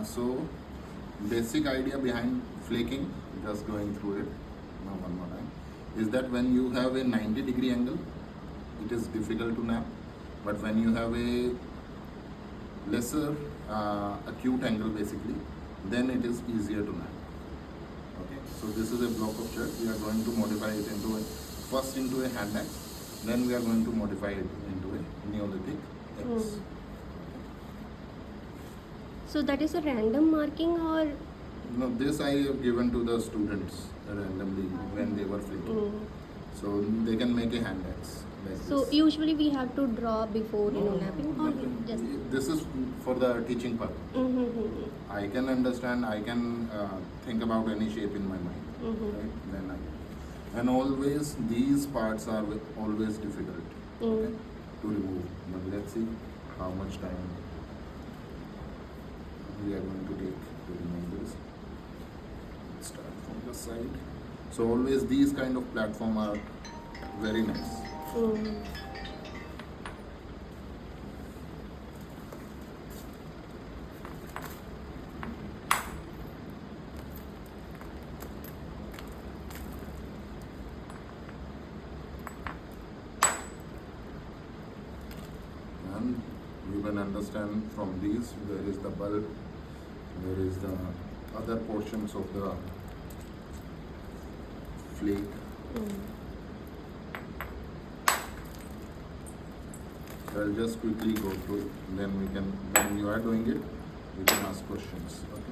So basic idea behind flaking, just going through it now one more time, is that when you have a 90-degree angle, it is difficult to knap, but when you have a lesser acute angle basically, then it is easier to knap. Okay, so this is a block of shirt. We are going to modify it first into a hand axe, then we are going to modify it into a Neolithic X. So that is a random marking, or? No, this I have given to the students randomly when they were flaking. So they can make a hand axe. Like So this. usually we have to draw before knapping, or just? This is for the teaching purpose. I can understand, I can think about any shape in my mind. Right? Then and always these parts are always difficult okay, to remove. But let's see how much time we are going to take to remove this. Let's start from the side. So always these kind of platform are very nice. And you can understand from these there is the bulb, there is the other portions of the flake. So I'll just quickly go through it, then we can, when you are doing it, you can ask questions. Okay.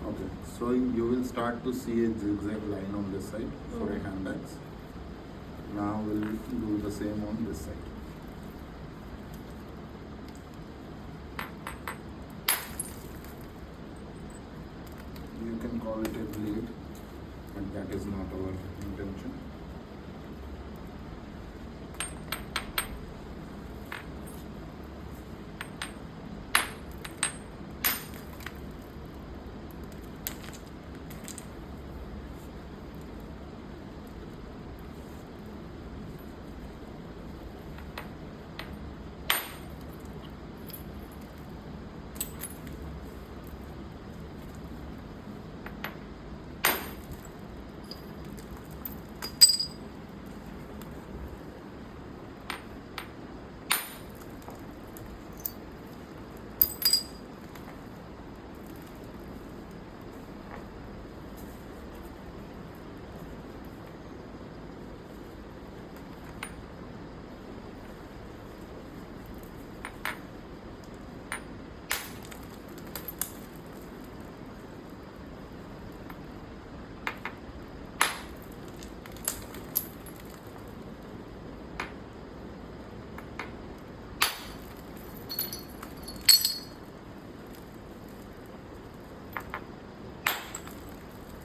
Okay, so you will start to see a zigzag line on this side for a hand axe. Now we'll do the same on this side. You can call it a blade, but that is not our intention.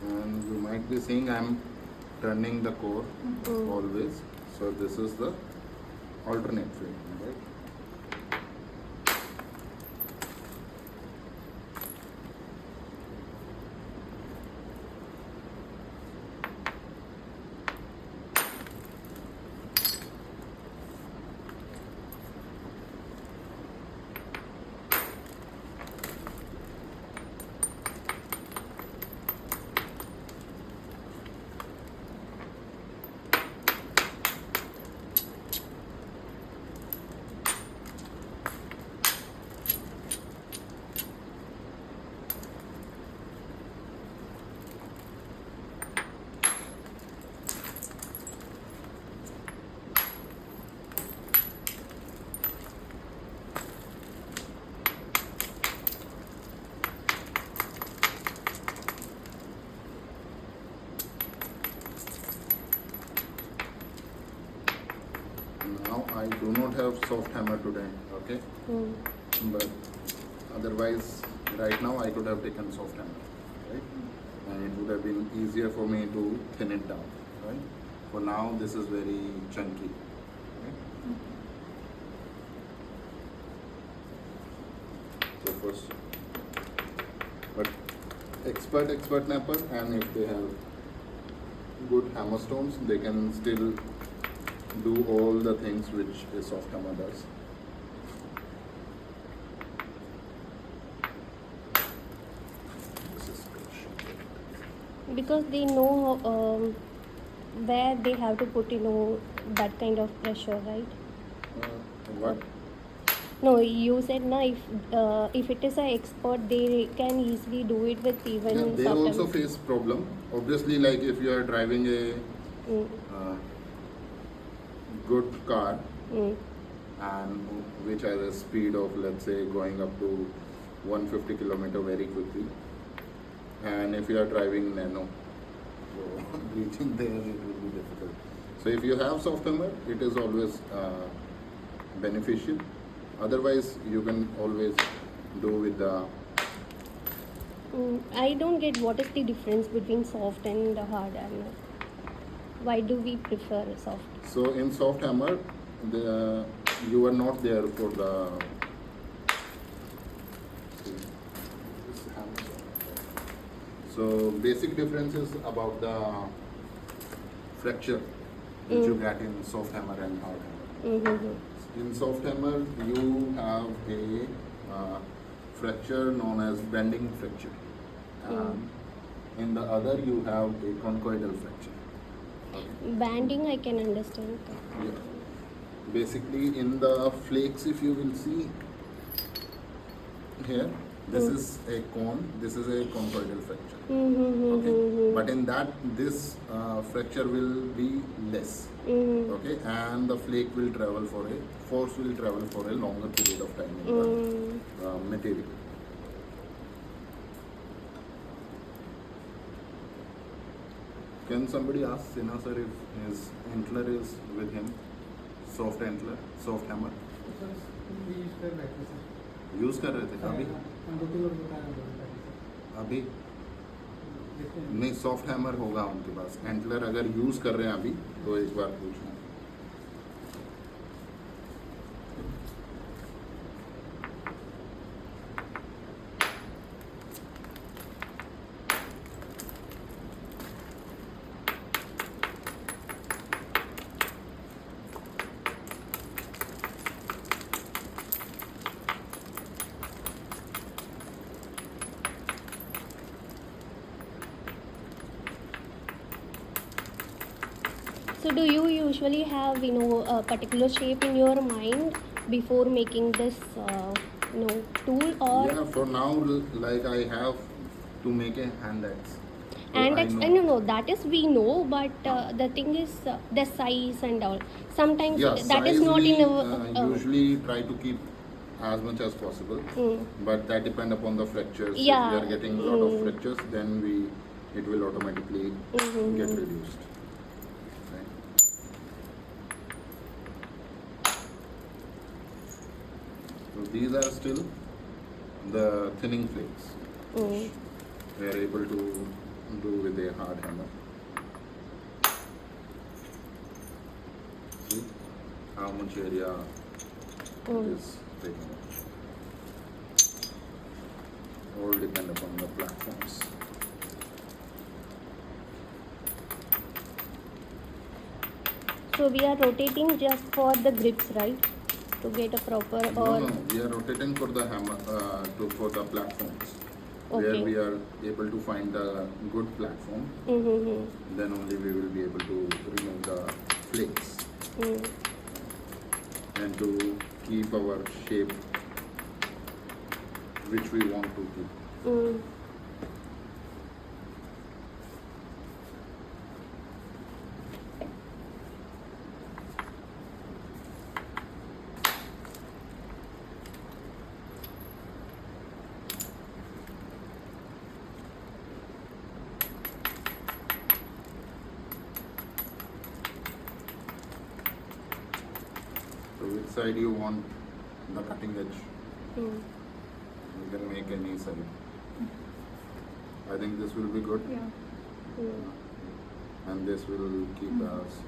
And you might be seeing I'm turning the core always. So this is the alternate frame, right? don't have soft hammer today, okay? But otherwise, right now I could have taken soft hammer, right? And it would have been easier for me to thin it down, right? For now, this is very chunky, right? So first, but expert napper, and if they have good hammer stones, they can still do all the things which a soft hammer does. This is good. Because they know where they have to put, that kind of pressure, right? What? No, you said na if it is an expert, they can easily do it with even Yeah, they soft also hammer. face problem. Obviously, like if you are driving a good car and which has a speed of, let's say, going up to 150 kilometer very quickly, and if you are driving nano, so reaching there it will be difficult. So if you have soft hammer, it is always beneficial. Otherwise, you can always do with the. I don't get what is the difference between soft and hard hammer. Why do we prefer soft? So in soft hammer, you are not there for the. So basic difference is about the fracture which you get in soft hammer and hard hammer. In soft hammer, you have a fracture known as bending fracture. In the other, you have a conchoidal fracture. Okay. Banding, I can understand. Yeah. Basically, in the flakes, if you will see here, this is a cone, this is a conchoidal fracture. Okay. But in that, this fracture will be less. Okay, and the flake will travel for force will travel for a longer period of time in the material. Can somebody ask Sinha sir if his antler is with him? Soft antler, soft hammer. Use कर रहे थे अभी अभी नहीं soft hammer होगा उनके पास antler अगर use कर रहे हैं अभी तो एक बार पूछना So do you usually have a particular shape in your mind before making this tool, or yeah, for now, like I have to make a hand axe. So and I know. no, that is we know, but the thing is the size and all. Sometimes Yeah, that is size not we in our usually try to keep as much as possible, but that depend upon the fractures. Yeah. If we are getting a lot of fractures, then it will automatically get reduced. Right? So these are still the thinning flakes, which we are able to do with a hard hammer. See how much area is taking up. All depend upon the platforms. So we are rotating just for the grips, right? To get a proper No, we are rotating for the hammer, for the platforms. Where Okay. we are able to find a good platform, then only we will be able to remove the flakes and to keep our shape which we want to keep. So with side you want the cutting edge, Hmm. you can make any side. I think this will be good, Yeah. Hmm. and this will keep us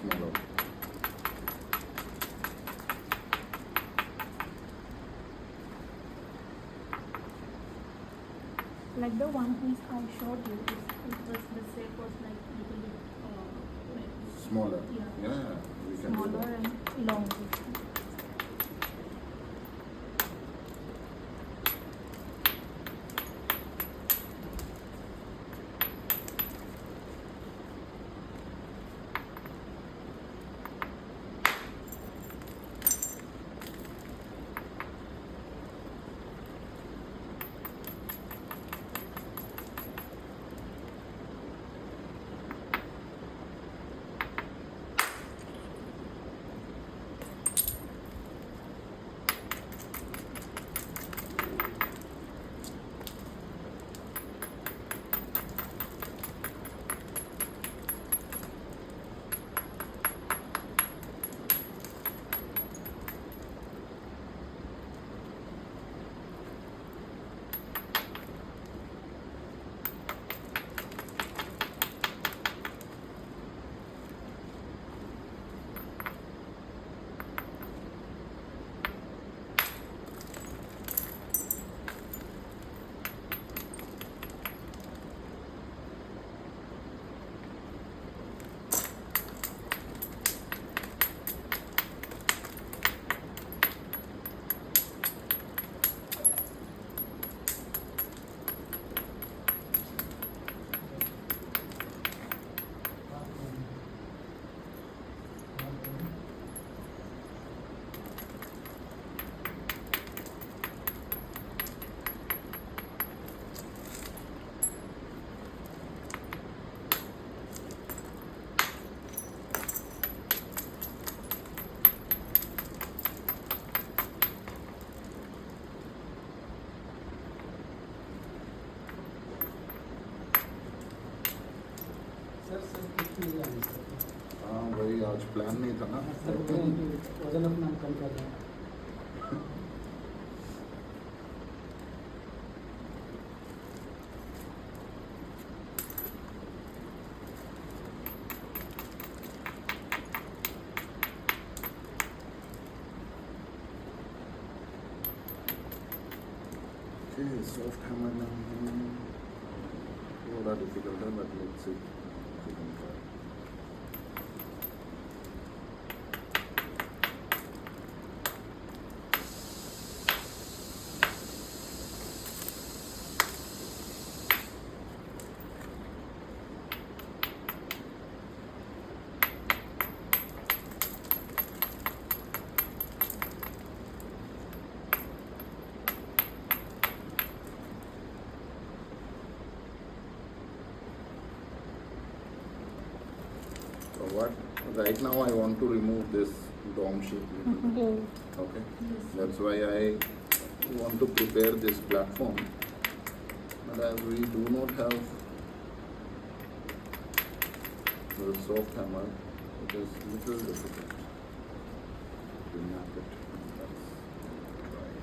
smaller. Like the one piece I showed you, it was the shape was like little bit like Smaller. Yeah. We can do smaller that. and long. हाँ वही आज plan नहीं था ना. वजन अपना कम कर रहे हैं. Okay, soft hammer now. थोड़ा difficult है, but let's see. We can try. So what? Right now I want to remove this dome shape little bit. Hmm. Okay. That's why I want to prepare this platform. But as we do not have the soft hammer, it is little difficult to map it. That's right.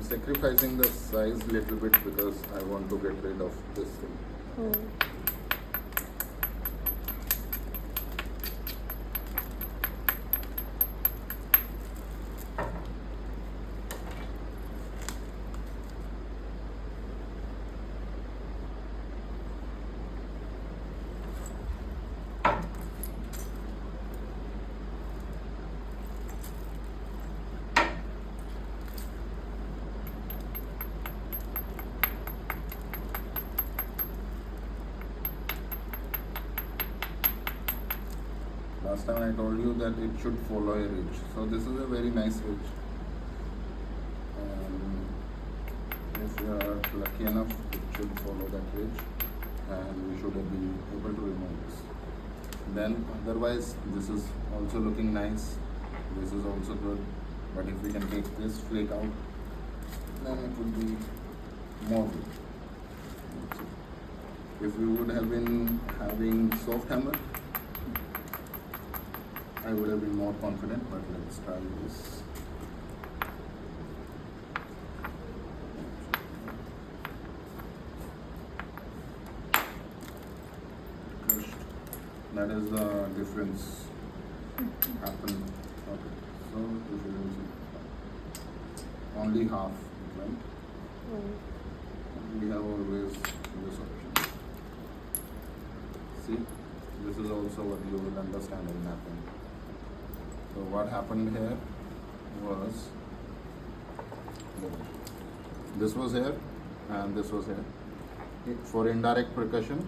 I'm sacrificing the size little bit because I want to get rid of this thing. Oh. Last time I told you that it should follow a ridge. So this is a very nice ridge. If you are lucky enough, it should follow that ridge and we should be able to remove this. Then otherwise this is also looking nice. This is also good. But if we can take this flake out, then it would be more good. If we would have been having soft hammer, I would have been more confident, but let's try this. Crushed. That is the difference happened. Okay. So if you use only half, right? Oh. We have always this option. See, this is also what you will understand in Knappping. So what happened here was this was here and this was here. For indirect percussion,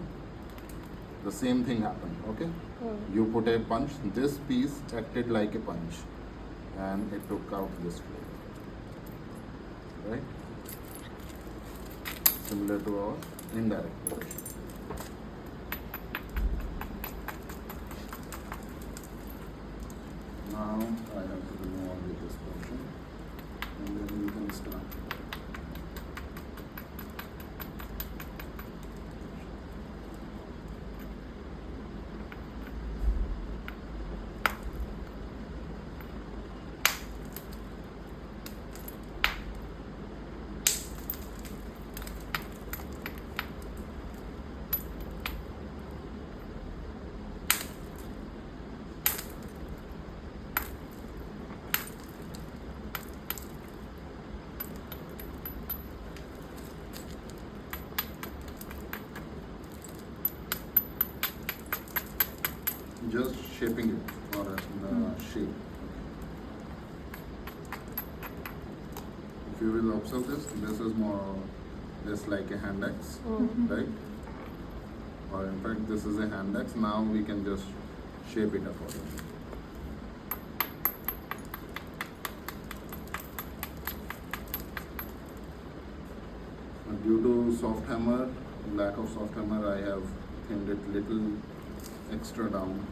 the same thing happened. Okay, Oh. you put a punch. This piece acted like a punch, and it took out this flake. Right, similar to our indirect percussion. Now I have to remove only this portion and then we can start. Just shaping it or the shape. If you will observe this is more or less like a hand axe, right? Or in fact, this is a hand axe. Now we can just shape it accordingly. Due to soft hammer, lack of soft hammer, I have thinned it little extra down.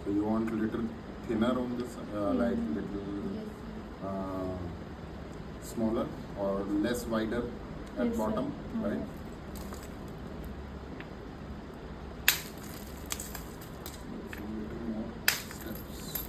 So you want a little thinner on this, like little smaller or less wider at Yes, sir. bottom, right? So little more steps.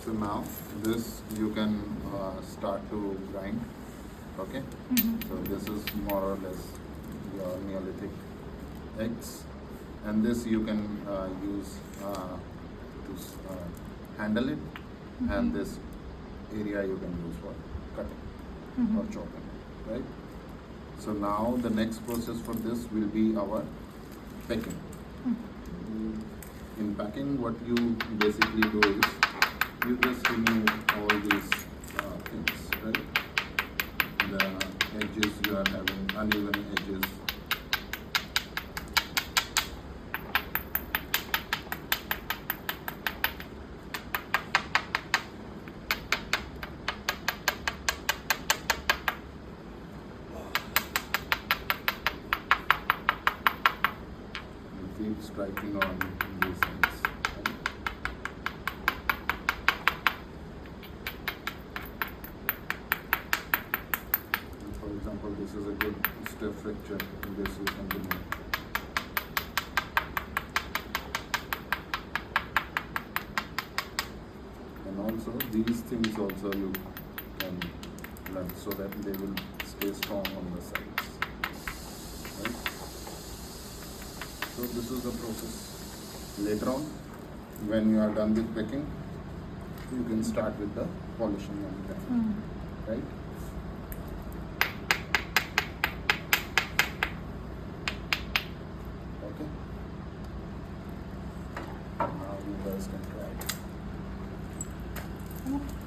So now this you can start to grind. Okay. So this is more or less your Neolithic eggs, and this you can use to handle it, and this area you can use for cutting or chopping, right? So now the next process for this will be our packing. In packing, what you basically do is you just remove all these things, right? The edges you are having uneven edges. You keep striking on these things. Right? For example, this is a good stiff fracture. This you can remove. And also these things also you can learn so that they will stay strong on the sides. Right? So this is the process. Later on, when you are done with packing, you can start with the polishing and grinding. Right? Okay. Now you guys can try it.